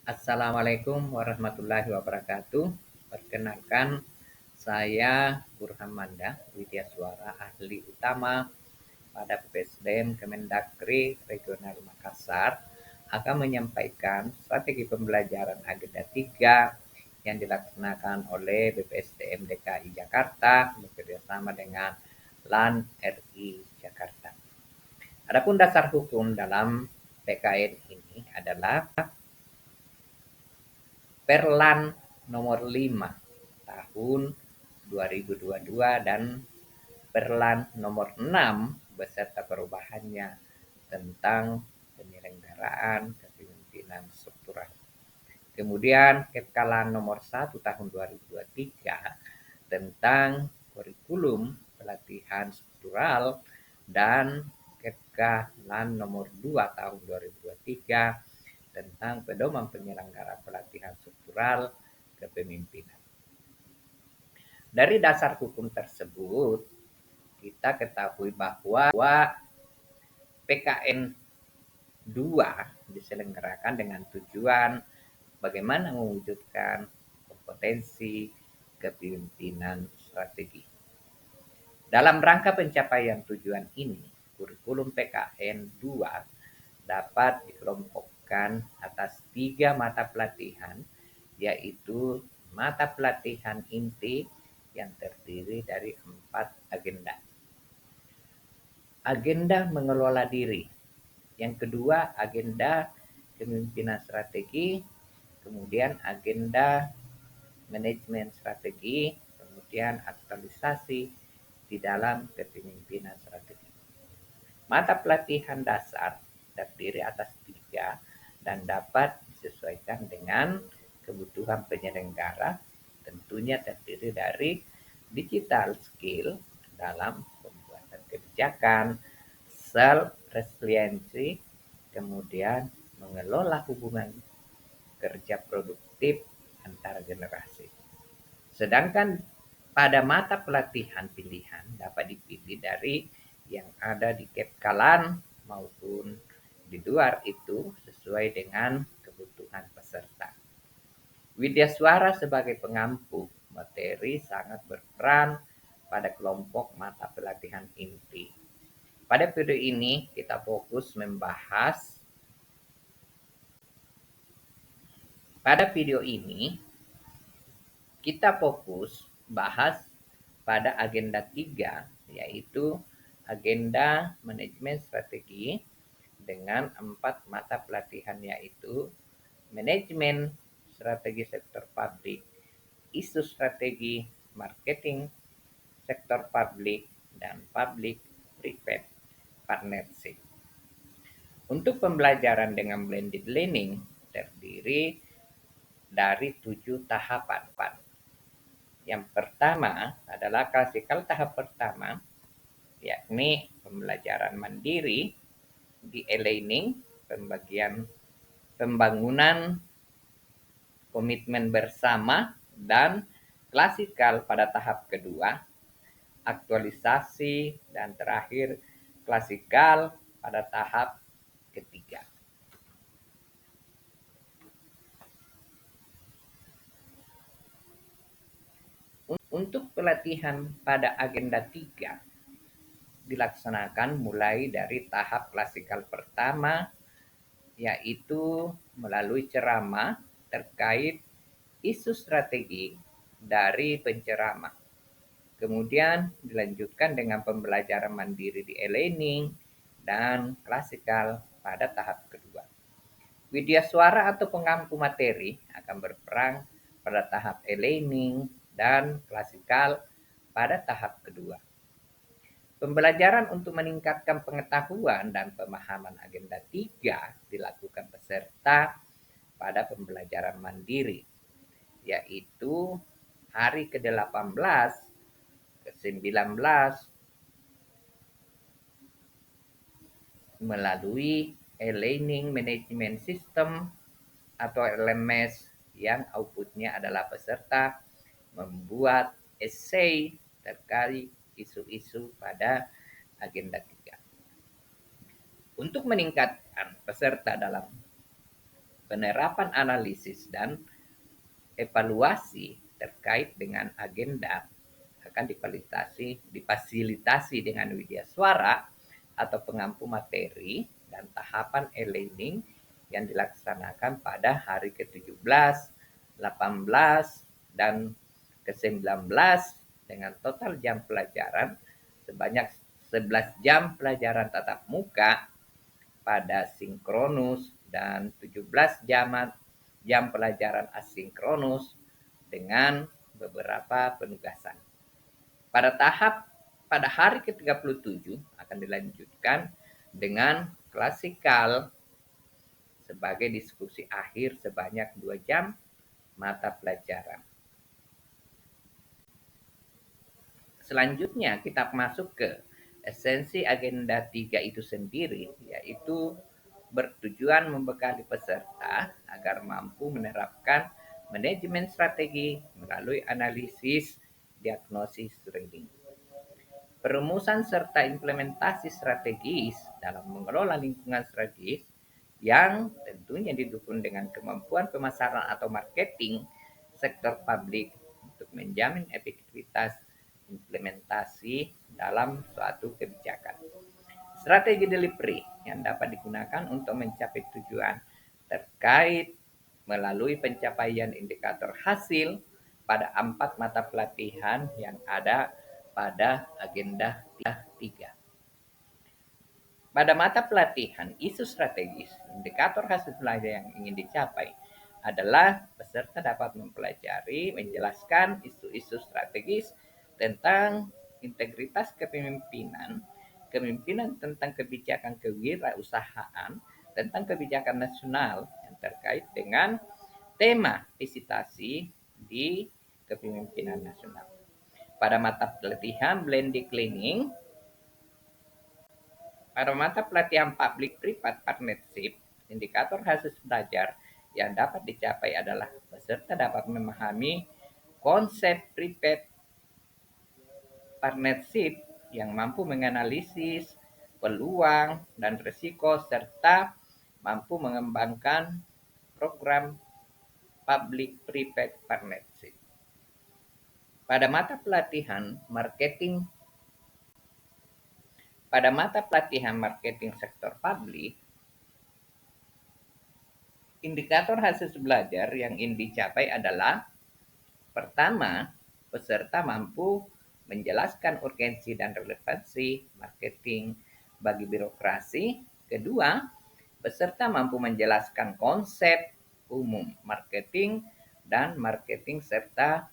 Assalamualaikum warahmatullahi wabarakatuh. Perkenalkan, saya Burhan Manda, Widya Suara, ahli utama pada PPSDM Kemendagri Regional Makassar, akan menyampaikan strategi pembelajaran Agenda 3 yang dilaksanakan oleh BPSDM DKI Jakarta bekerjasama dengan LAN RI Jakarta. Adapun dasar hukum dalam PKN ini adalah Perlan nomor 5 tahun 2022 dan Perlan nomor 6 beserta perubahannya tentang penyelenggaraan kepemimpinan struktural. Kemudian Kepkalan nomor 1 tahun 2023 tentang kurikulum pelatihan struktural dan Kepkalan nomor 2 tahun 2023 tentang pedoman penyelenggara pelatihan struktural kepemimpinan. Dari dasar hukum tersebut, kita ketahui bahwa PKN 2 diselenggarakan dengan tujuan bagaimana mewujudkan kompetensi kepemimpinan strategi. Dalam rangka pencapaian tujuan ini, kurikulum PKN 2 dapat dikelompokkan atas 3 mata pelatihan, yaitu mata pelatihan inti yang terdiri dari 4 agenda. Agenda mengelola diri. Yang kedua, agenda kepemimpinan strategi. Kemudian agenda manajemen strategi. Kemudian aktualisasi di dalam kepemimpinan strategi. Mata pelatihan dasar terdiri atas 3 dan dapat disesuaikan dengan kebutuhan penyelenggara, tentunya terdiri dari digital skill dalam pembuatan kebijakan, self resiliency, kemudian mengelola hubungan kerja produktif antar generasi. Sedangkan pada mata pelatihan pilihan dapat dipilih dari yang ada di Kepkalan maupun di luar itu sesuai dengan kebutuhan peserta. Widya Suara sebagai pengampu materi sangat berperan pada kelompok mata pelatihan inti. Pada video ini kita fokus membahas pada video ini kita fokus bahas pada agenda 3 yaitu agenda manajemen strategi dengan 4 mata pelatihan yaitu manajemen strategi sektor publik, isu strategi marketing sektor publik, dan public private partnership. Untuk pembelajaran dengan blended learning terdiri dari 7 tahapan. Yang pertama adalah klasikal tahap pertama, yakni pembelajaran mandiri di e-learning, pembangunan komitmen bersama, dan klasikal pada tahap kedua, aktualisasi, dan terakhir klasikal pada tahap ketiga. Untuk pelatihan pada agenda 3 dilaksanakan mulai dari tahap klasikal pertama, yaitu melalui ceramah terkait isu strategi dari penceramah. Kemudian dilanjutkan dengan pembelajaran mandiri di e-learning dan klasikal pada tahap kedua. Widya Suara atau pengampu materi akan berperan pada tahap e-learning dan klasikal pada tahap kedua. Pembelajaran untuk meningkatkan pengetahuan dan pemahaman agenda 3 dilakukan peserta pada pembelajaran mandiri, yaitu hari ke-18, ke-19 melalui e-learning management system atau LMS yang outputnya adalah peserta membuat essay terkait isu-isu pada agenda 3. Untuk meningkatkan peserta dalam penerapan analisis dan evaluasi terkait dengan agenda akan difasilitasi dengan widya suara atau pengampu materi dan tahapan e-learning yang dilaksanakan pada hari ke-17, 18, dan ke-19 dengan total jam pelajaran sebanyak 11 jam pelajaran tatap muka pada sinkronus dan 17 jam pelajaran asinkronus dengan beberapa penugasan. Pada hari ke-37 akan dilanjutkan dengan klasikal sebagai diskusi akhir sebanyak 2 jam mata pelajaran. Selanjutnya kita masuk ke esensi agenda 3 itu sendiri, yaitu bertujuan membekali peserta agar mampu menerapkan manajemen strategi melalui analisis, diagnosis, training. Perumusan serta implementasi strategis dalam mengelola lingkungan strategis yang tentunya didukung dengan kemampuan pemasaran atau marketing sektor publik untuk menjamin efektivitas implementasi dalam suatu kebijakan. Strategi delivery yang dapat digunakan untuk mencapai tujuan terkait melalui pencapaian indikator hasil pada 4 mata pelatihan yang ada pada agenda 3. Pada mata pelatihan isu strategis, indikator hasil belajar yang ingin dicapai adalah peserta dapat mempelajari, menjelaskan isu-isu strategis tentang integritas kepemimpinan, kepemimpinan tentang kebijakan kewirausahaan, tentang kebijakan nasional yang terkait dengan tema visitasi di kepemimpinan nasional. Pada mata pelatihan blended learning, pada mata pelatihan public-private partnership, indikator hasil belajar yang dapat dicapai adalah peserta dapat memahami konsep private partnership yang mampu menganalisis peluang dan risiko serta mampu mengembangkan program public-private partnership. Pada mata pelatihan marketing sektor publik, indikator hasil belajar yang ingin dicapai adalah pertama, peserta mampu menjelaskan urgensi dan relevansi marketing bagi birokrasi. Kedua, peserta mampu menjelaskan konsep umum marketing dan marketing serta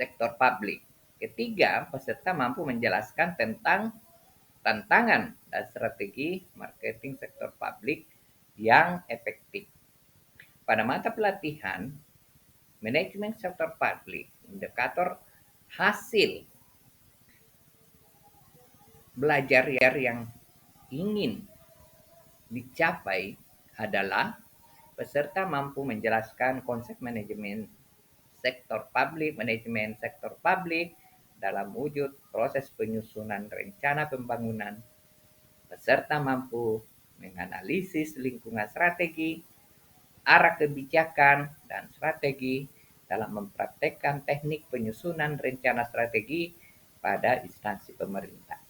sektor publik. Ketiga, peserta mampu menjelaskan tentang tantangan dan strategi marketing sektor publik yang efektif. Pada mata pelatihan manajemen sektor publik, indikator hasil belajar yang ingin dicapai adalah peserta mampu menjelaskan konsep manajemen sektor publik dalam wujud proses penyusunan rencana pembangunan. Peserta mampu menganalisis lingkungan strategi, arah kebijakan, dan strategi dalam mempraktekkan teknik penyusunan rencana strategi pada instansi pemerintah.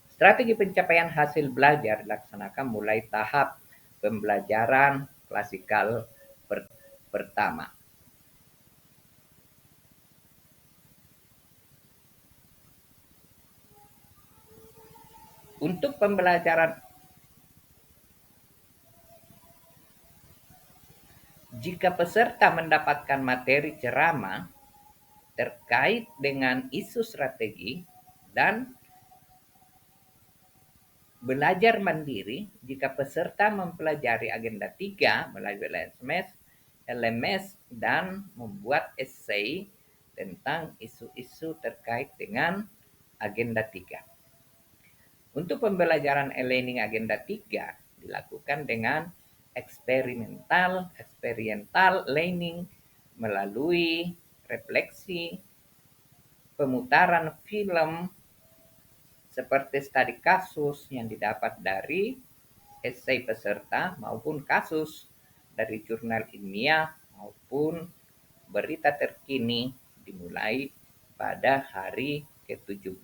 Strategi pencapaian hasil belajar dilaksanakan mulai tahap pembelajaran klasikal pertama. Untuk pembelajaran, jika peserta mendapatkan materi ceramah terkait dengan isu strategi dan belajar mandiri, jika peserta mempelajari agenda 3 melalui LMS dan membuat esai tentang isu-isu terkait dengan agenda 3. Untuk pembelajaran e-learning agenda 3 dilakukan dengan experiential learning melalui refleksi, pemutaran film seperti studi kasus yang didapat dari esai peserta maupun kasus dari jurnal ilmiah maupun berita terkini dimulai pada hari ke-17.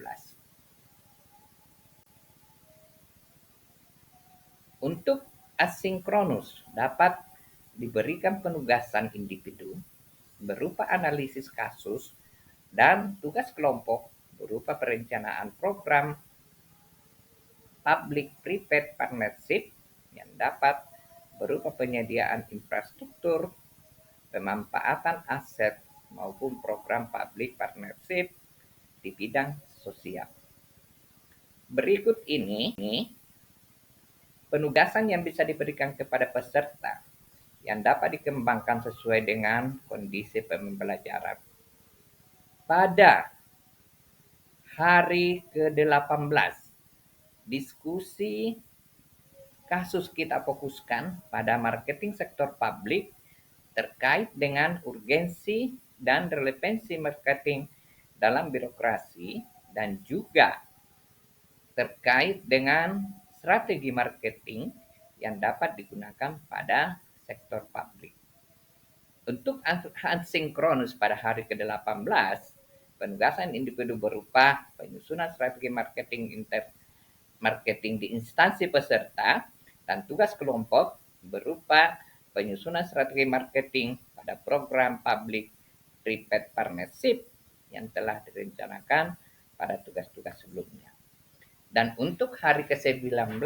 Untuk asinkronus dapat diberikan penugasan individu berupa analisis kasus dan tugas kelompok berupa perencanaan program public private partnership yang dapat berupa penyediaan infrastruktur, pemanfaatan aset maupun program public partnership di bidang sosial. Berikut ini penugasan yang bisa diberikan kepada peserta yang dapat dikembangkan sesuai dengan kondisi pembelajaran. Pada hari ke-18, diskusi kasus kita fokuskan pada marketing sektor publik terkait dengan urgensi dan relevansi marketing dalam birokrasi dan juga terkait dengan strategi marketing yang dapat digunakan pada sektor publik. Untuk asinkronus pada hari ke-18, penugasan individu berupa penyusunan strategi marketing di instansi peserta dan tugas kelompok berupa penyusunan strategi marketing pada program public private partnership yang telah direncanakan pada tugas-tugas sebelumnya. Dan untuk hari ke-19,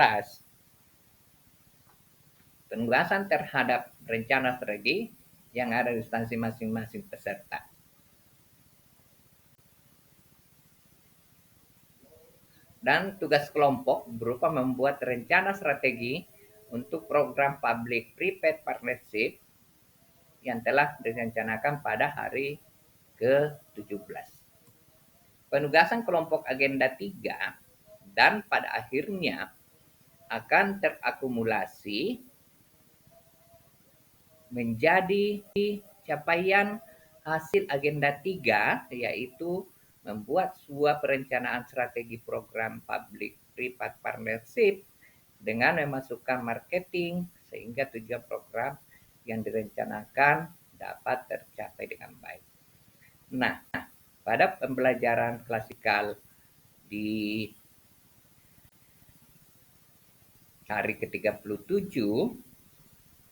penugasan terhadap rencana strategi yang ada di instansi masing-masing peserta. Dan tugas kelompok berupa membuat rencana strategi untuk program public private partnership yang telah direncanakan pada hari ke-17. Penugasan kelompok agenda 3 dan pada akhirnya akan terakumulasi menjadi capaian hasil agenda 3, yaitu membuat sebuah perencanaan strategi program public private partnership dengan memasukkan marketing sehingga tujuan program yang direncanakan dapat tercapai dengan baik. Nah, pada pembelajaran klasikal di hari ke-37,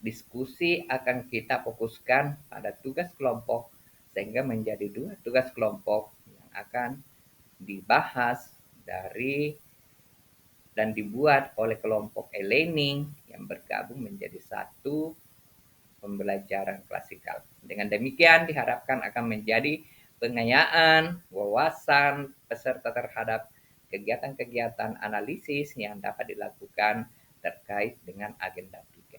diskusi akan kita fokuskan pada tugas kelompok sehingga menjadi 2 tugas kelompok yang akan dibahas dari dan dibuat oleh kelompok e-learning yang bergabung menjadi 1 pembelajaran klasikal. Dengan demikian diharapkan akan menjadi pengayaan wawasan peserta terhadap kegiatan-kegiatan analisis yang dapat dilakukan terkait dengan agenda 3.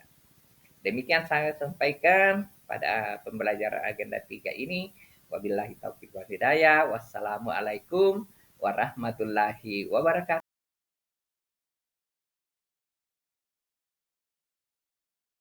Demikian saya sampaikan pada pembelajaran agenda 3 ini. Wabillahi taufiq wal hidayah. Wassalamualaikum warahmatullahi wabarakatuh.